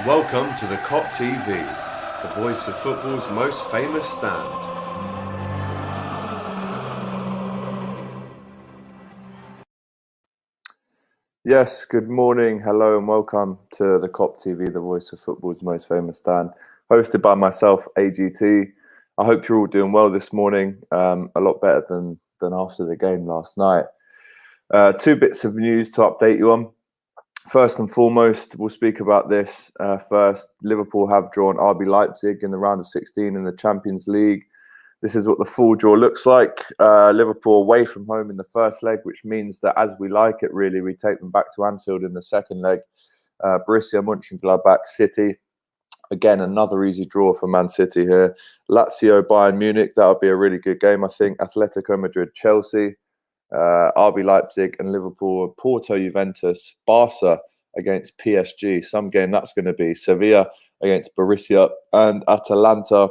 Welcome to the Kop TV, the voice of football's most famous stand. Yes, good morning, hello and welcome to the Kop TV, the voice of football's most famous stand, hosted by myself, AGT. I hope you're all doing well this morning, a lot better than after the game last night. Two bits of news to update you on. First and foremost, we'll speak about this first. Liverpool have drawn RB Leipzig in the round of 16 in the Champions League. This is what the full draw looks like. Liverpool away from home in the first leg, which means that as we like it, really, we take them back to Anfield in the second leg. Borussia Mönchengladbach City. Again, another easy draw for Man City here. Lazio Bayern Munich, that'll be a really good game, I think. Atletico Madrid Chelsea. RB Leipzig and Liverpool, Porto Juventus, Barca against PSG. Some game that's going to be. Sevilla against Borussia and Atalanta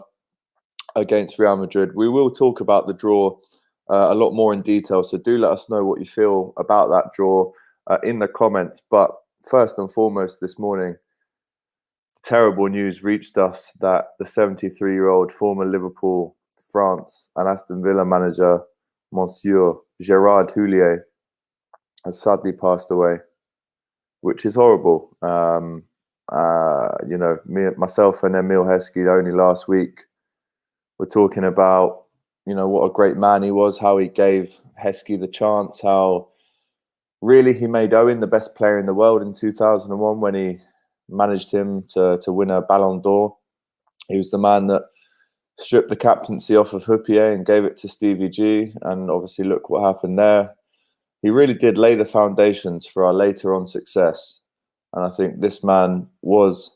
against Real Madrid. We will talk about the draw a lot more in detail, so do let us know what you feel about that draw in the comments. But first and foremost this morning, terrible news reached us that the 73-year-old former Liverpool, France and Aston Villa manager, Monsieur Gerard Houllier, has sadly passed away, which is horrible. Myself and Emile Heskey only last week were talking about, what a great man he was, how he gave Heskey the chance, how really he made Owen the best player in the world in 2001 when he managed him to win a Ballon d'Or. He was the man that stripped the captaincy off of Houllier and gave it to Stevie G, and obviously look what happened there. He really did lay the foundations for our later on success, and I think this man was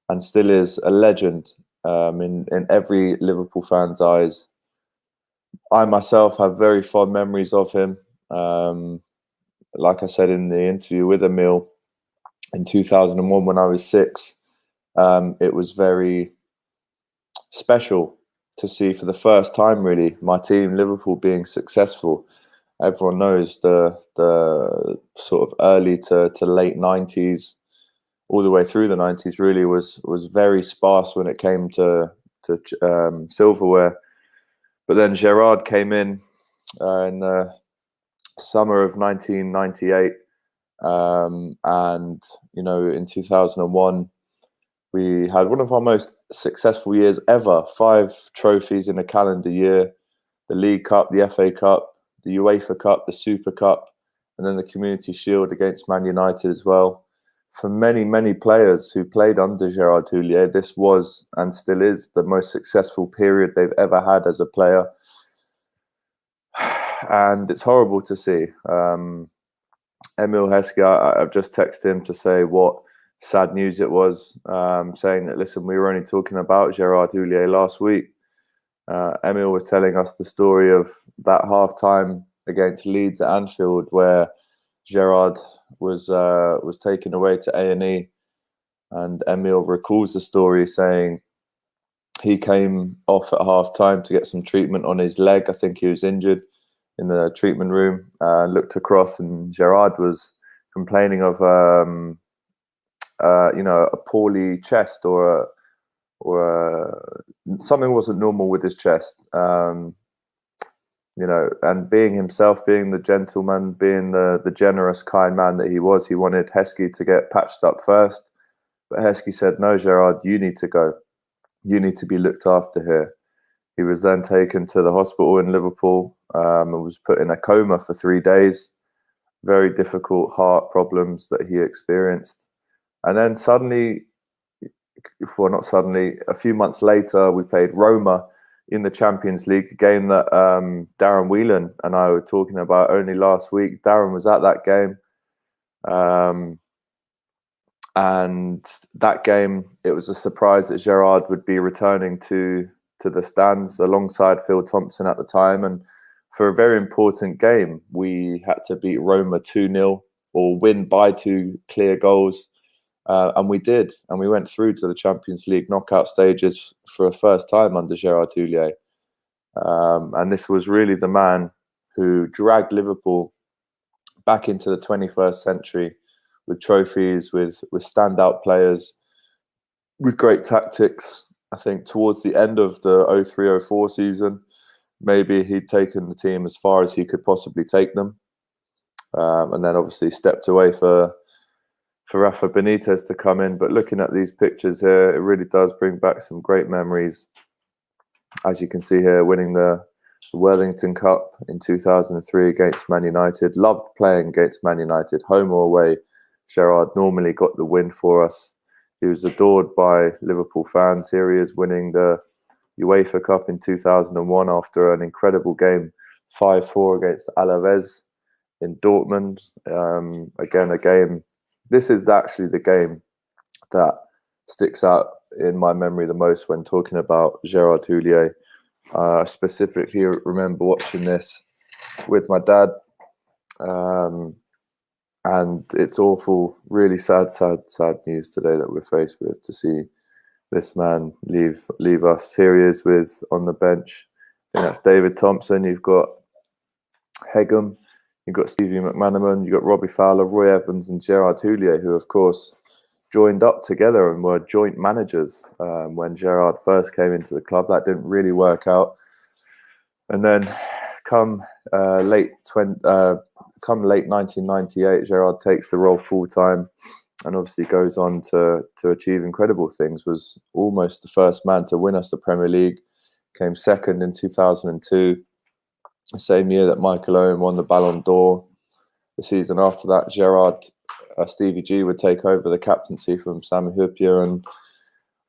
and still is a legend in every Liverpool fan's eyes. I myself have very fond memories of him. Like I said in the interview with Emile, in 2001 when I was 6, it was very special to see for the first time, really, my team, Liverpool, being successful. Everyone knows the sort of early to late 90s, all the way through the 90s, really was very sparse when it came to silverware. But then Gerard came in the summer of 1998, and in 2001. We had one of our most successful years ever, 5 trophies in a calendar year, the League Cup, the FA Cup, the UEFA Cup, the Super Cup, and then the Community Shield against Man United as well. For many, many players who played under Gerard Houllier, this was and still is the most successful period they've ever had as a player. And it's horrible to see. Emile Heskey, I've just texted him to say what sad news it was, saying that, listen, we were only talking about Gerard Houllier last week. Emile was telling us the story of that half-time against Leeds at Anfield where Gerard was taken away to A&E, and Emile recalls the story saying he came off at half-time to get some treatment on his leg. I think he was injured in the treatment room, looked across and Gerard was complaining of a poorly chest or something wasn't normal with his chest. And being himself, being the gentleman, being the generous, kind man that he was, he wanted Heskey to get patched up first. But Heskey said, no, Gerard, you need to go. You need to be looked after here. He was then taken to the hospital in Liverpool and was put in a coma for 3 days. Very difficult heart problems that he experienced. And then suddenly, a few months later, we played Roma in the Champions League, a game that Darren Whelan and I were talking about only last week. Darren was at that game. And that game, it was a surprise that Gerard would be returning to the stands alongside Phil Thompson at the time. And for a very important game, we had to beat Roma 2-0 or win by 2 clear goals. And we did. And we went through to the Champions League knockout stages for a first time under Gerard Houllier. And this was really the man who dragged Liverpool back into the 21st century with trophies, with standout players, with great tactics. I think towards the end of the 03-04 season, maybe he'd taken the team as far as he could possibly take them. And then obviously stepped away for Rafa Benitez to come in. But looking at these pictures here, it really does bring back some great memories. As you can see here, winning the Worthington Cup in 2003 against Man United. Loved playing against Man United, home or away. Gerard normally got the win for us. He was adored by Liverpool fans. Here he is winning the UEFA Cup in 2001 after an incredible game, 5-4 against Alaves in Dortmund. Again, a game. This is actually the game that sticks out in my memory the most when talking about Gerard Houllier. Specifically remember watching this with my dad. And it's awful, really sad news today that we're faced with, to see this man leave us. Here he is on the bench. I think that's David Thompson. You've got Hegum, you've got Stevie McManaman, you've got Robbie Fowler, Roy Evans and Gerard Houllier, who of course joined up together and were joint managers when Gerard first came into the club. That didn't really work out. And then come late 1998, Gerard takes the role full-time and obviously goes on to achieve incredible things. Was almost the first man to win us the Premier League. Came second in 2002, the same year that Michael Owen won the Ballon d'Or. The season after that, Stevie G would take over the captaincy from Sami Hyypiä, and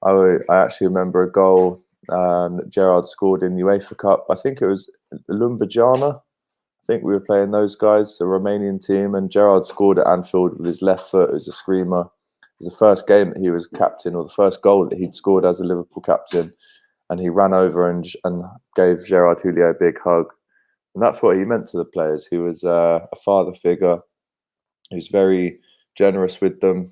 I actually remember a goal that Gerard scored in the UEFA Cup. I think it was Lumbagiana. I think we were playing those guys, the Romanian team, and Gerard scored at Anfield with his left foot. It was a screamer. It was the first game that he was captain, or the first goal that he'd scored as a Liverpool captain, and he ran over and gave Gerard Houllier a big hug. And that's what he meant to the players. He was a father figure. He was very generous with them.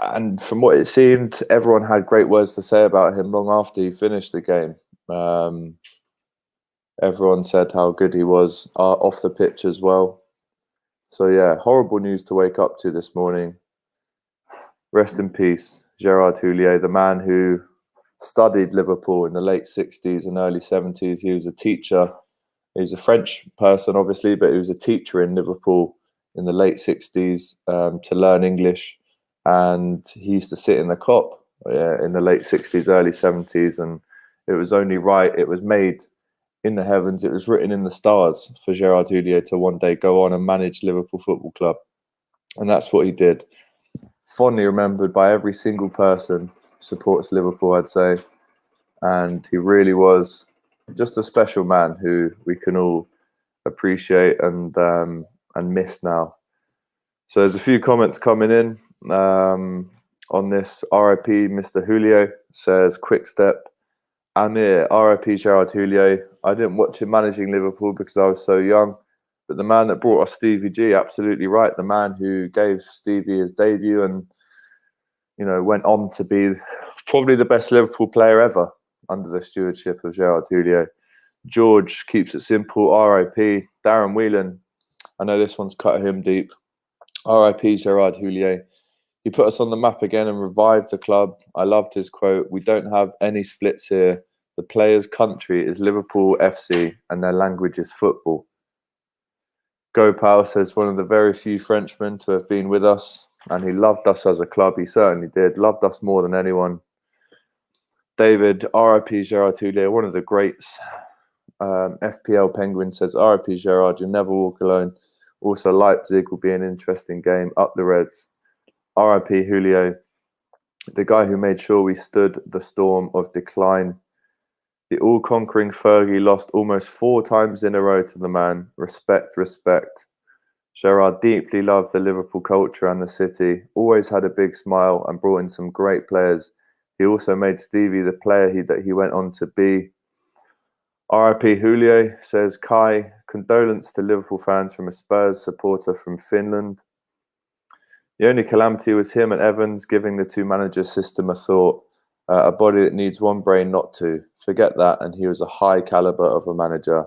And from what it seemed, everyone had great words to say about him long after he finished the game. Everyone said how good he was off the pitch as well. So yeah, horrible news to wake up to this morning. Rest in peace, Gerard Houllier, the man who studied Liverpool in the late 60s and early 70s. He was a teacher. He was a French person, obviously, but he was a teacher in Liverpool in the late 60s to learn English. And he used to sit in the Kop in the late 60s, early 70s. And it was only right. It was made in the heavens. It was written in the stars for Gerard Houllier to one day go on and manage Liverpool Football Club. And that's what he did. Fondly remembered by every single person who supports Liverpool, I'd say. And he really was just a special man who we can all appreciate and miss now. So there's a few comments coming in on this. RIP Mr. Houllier says, quick step. Amir, RIP Gerard Houllier. I didn't watch him managing Liverpool because I was so young. But the man that brought us Stevie G, absolutely right. The man who gave Stevie his debut and, you know, went on to be probably the best Liverpool player ever under the stewardship of Gerard Houllier. George keeps it simple. RIP. Darren Whelan. I know this one's cut him deep. RIP Gerard Houllier. He put us on the map again and revived the club. I loved his quote. We don't have any splits here. The players' country is Liverpool FC and their language is football. Gopal says, one of the very few Frenchmen to have been with us, and he loved us as a club. He certainly did. Loved us more than anyone. David, RIP Gerard Houllier, one of the greats. FPL Penguin says, RIP Gerard, you'll never walk alone. Also, Leipzig will be an interesting game. Up the Reds. RIP Houllier, the guy who made sure we stood the storm of decline. The all-conquering Fergie lost almost 4 times in a row to the man. Respect, respect. Gerard deeply loved the Liverpool culture and the city. Always had a big smile and brought in some great players. He also made Stevie the player that he went on to be. RIP Houllier, says Kai. Condolence to Liverpool fans from a Spurs supporter from Finland. The only calamity was him and Evans giving the two-manager system a thought. A body that needs one brain not to. Forget that, and he was a high caliber of a manager.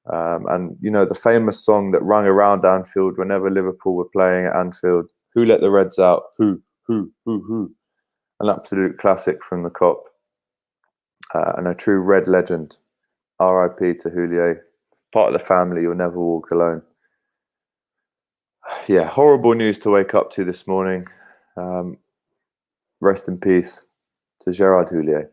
And, you know, the famous song that rung around Anfield whenever Liverpool were playing at Anfield, who let the Reds out? Who? An absolute classic from the Kop, and a true red legend. RIP to Houllier. Part of the family, you'll never walk alone. Yeah, horrible news to wake up to this morning. Rest in peace to Gerard Houllier.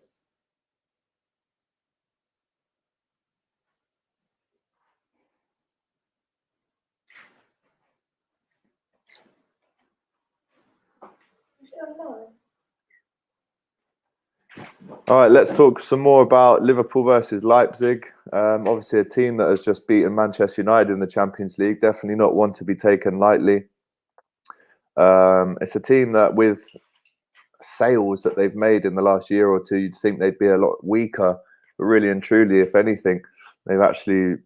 All right, let's talk some more about Liverpool versus Leipzig. Obviously, a team that has just beaten Manchester United in the Champions League. Definitely not one to be taken lightly. It's a team that, with sales that they've made in the last year or two, you'd think they'd be a lot weaker. But really and truly, if anything, they've actually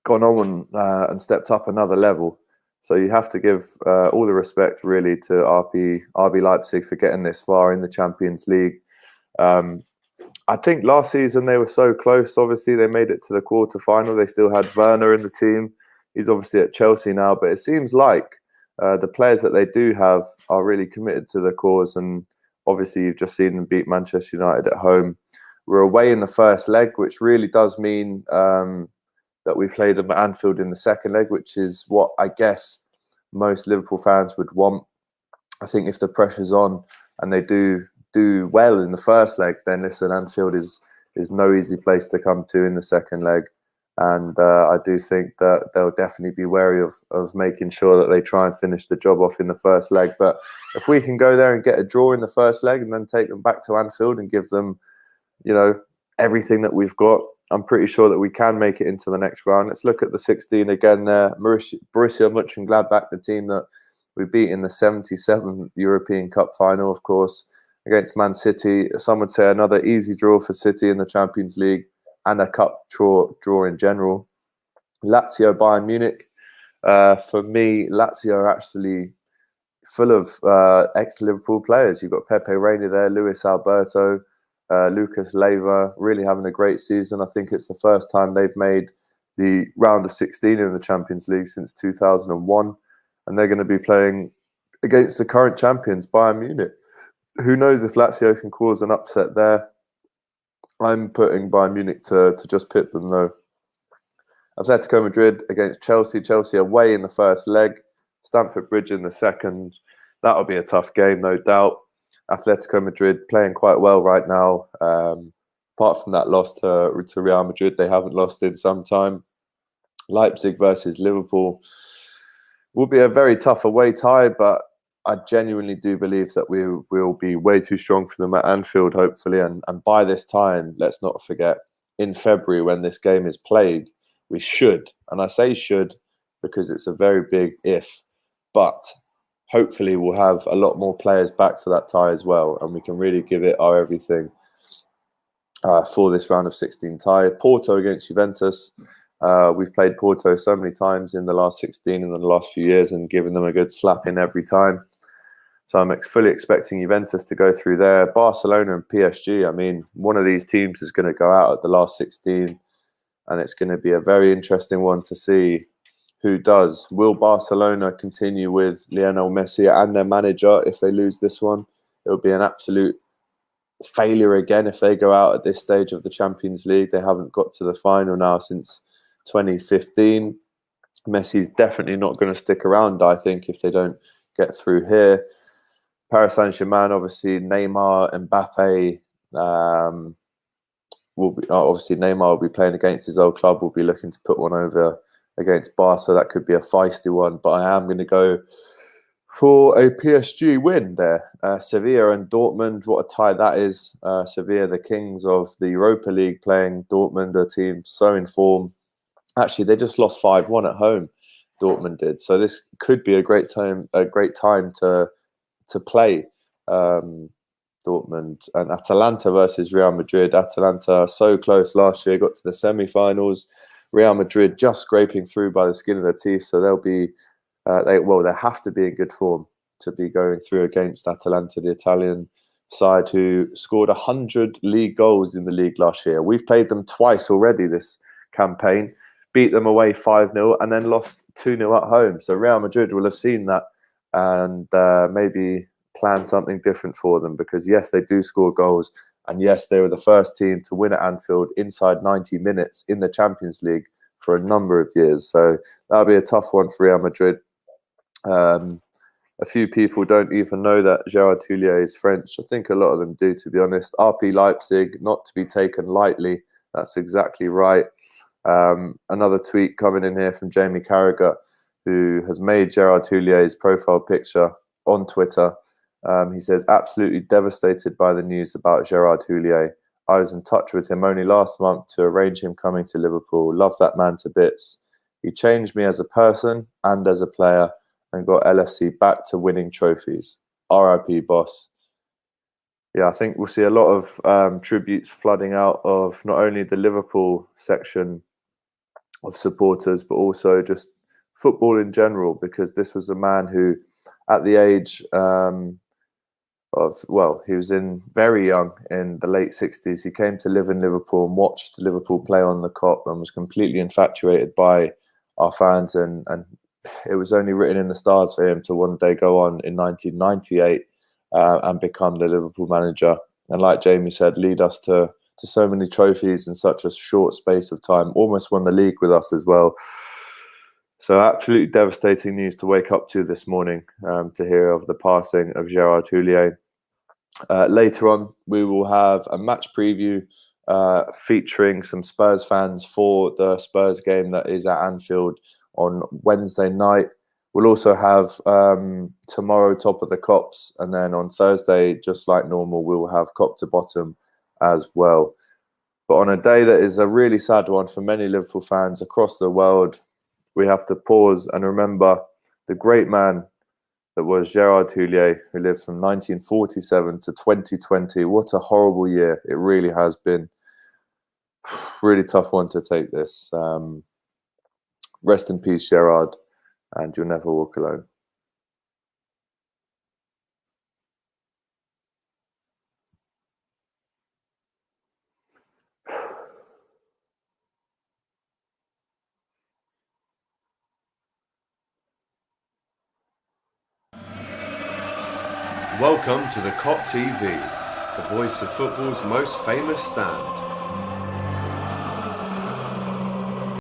gone on and stepped up another level. So you have to give all the respect, really, to RB Leipzig for getting this far in the Champions League. I think last season they were so close. Obviously, they made it to the quarterfinal. They still had Werner in the team. He's obviously at Chelsea now, but it seems like the players that they do have are really committed to the cause. And obviously, you've just seen them beat Manchester United at home. We're away in the first leg, which really does mean that we played them at Anfield in the second leg, which is what I guess most Liverpool fans would want. I think if the pressure's on and they do well in the first leg, then listen, Anfield is no easy place to come to in the second leg. And I do think that they'll definitely be wary of making sure that they try and finish the job off in the first leg. But if we can go there and get a draw in the first leg and then take them back to Anfield and give them, everything that we've got, I'm pretty sure that we can make it into the next round. Let's look at the 16 again there. Borussia Mönchengladbach, the team that we beat in the 77 European Cup final, of course, against Man City. Some would say another easy draw for City in the Champions League and a cup draw in general. Lazio, Bayern Munich. For me, Lazio are actually full of ex-Liverpool players. You've got Pepe Reina there, Luis Alberto, Lucas Leiva, really having a great season. I think it's the first time they've made the round of 16 in the Champions League since 2001. And they're going to be playing against the current champions, Bayern Munich. Who knows if Lazio can cause an upset there? I'm putting Bayern Munich to just pit them, though. Atletico Madrid against Chelsea. Chelsea away in the first leg. Stamford Bridge in the second. That'll be a tough game, no doubt. Atletico Madrid playing quite well right now. Apart from that loss to Real Madrid, they haven't lost in some time. Leipzig versus Liverpool will be a very tough away tie, but I genuinely do believe that we will be way too strong for them at Anfield, hopefully. And by this time, let's not forget, in February, when this game is played, we should, and I say should because it's a very big if, but hopefully we'll have a lot more players back for that tie as well, and we can really give it our everything for this round of 16 tie. Porto against Juventus. We've played Porto so many times in the last 16 and in the last few years and given them a good slap in every time. So I'm fully expecting Juventus to go through there. Barcelona and PSG, I mean, one of these teams is going to go out at the last 16, and it's going to be a very interesting one to see who does. Will Barcelona continue with Lionel Messi and their manager if they lose this one? It will be an absolute failure again if they go out at this stage of the Champions League. They haven't got to the final now since 2015. Messi's definitely not going to stick around, I think, if they don't get through here. Paris Saint-Germain, obviously, Neymar, Mbappe, Neymar will be playing against his old club. Will be looking to put one over against Barca. That could be a feisty one, but I am going to go for a PSG win there. Sevilla and Dortmund, what a tie that is. Sevilla, the kings of the Europa League, playing Dortmund, a team so in form. Actually, they just lost 5-1 at home, Dortmund did. So this could be a great time to play Dortmund. And Atalanta versus Real Madrid. Atalanta so close last year, got to the semi-finals. Real Madrid just scraping through by the skin of their teeth. So they'll be, they have to be in good form to be going through against Atalanta, the Italian side who scored 100 league goals in the league last year. We've played them twice already this campaign, beat them away 5-0 and then lost 2-0 at home. So Real Madrid will have seen that and maybe plan something different for them, because yes, they do score goals, and yes, they were the first team to win at Anfield inside 90 minutes in the Champions League for a number of years. So that'll be a tough one for Real Madrid. A few people don't even know that Gerard Houllier is French. I think a lot of them do, to be honest. RB Leipzig, not to be taken lightly. That's exactly right. Another tweet coming in here from Jamie Carragher, who has made Gerard Houllier profile picture on Twitter. He says, absolutely devastated by the news about Gerard Houllier. I was in touch with him only last month to arrange him coming to Liverpool. Love that man to bits. He changed me as a person and as a player, and got LFC back to winning trophies. RIP, boss. Yeah, I think we'll see a lot of tributes flooding out of not only the Liverpool section of supporters, but also just football in general, because this was a man who, at the age he was very young, in the late 60s. He came to live in Liverpool and watched Liverpool play on the Kop, and was completely infatuated by our fans, and it was only written in the stars for him to one day go on in 1998 and become the Liverpool manager. And like Jamie said, lead us to so many trophies in such a short space of time. Almost won the league with us as well. So absolutely devastating news to wake up to this morning, to hear of the passing of Gerard Houllier. Later on, we will have a match preview featuring some Spurs fans for the Spurs game that is at Anfield on Wednesday night. We'll also have tomorrow Top of the Cops, and then on Thursday, just like normal, we will have Kop to Bottom as well. But on a day that is a really sad one for many Liverpool fans across the world, we have to pause and remember the great man that was Gerard Houllier, who lived from 1947 to 2020. What a horrible year it really has been. Really tough one to take this. Rest in peace, Gerard, and you'll never walk alone. Welcome to the Kop TV, the voice of football's most famous stand.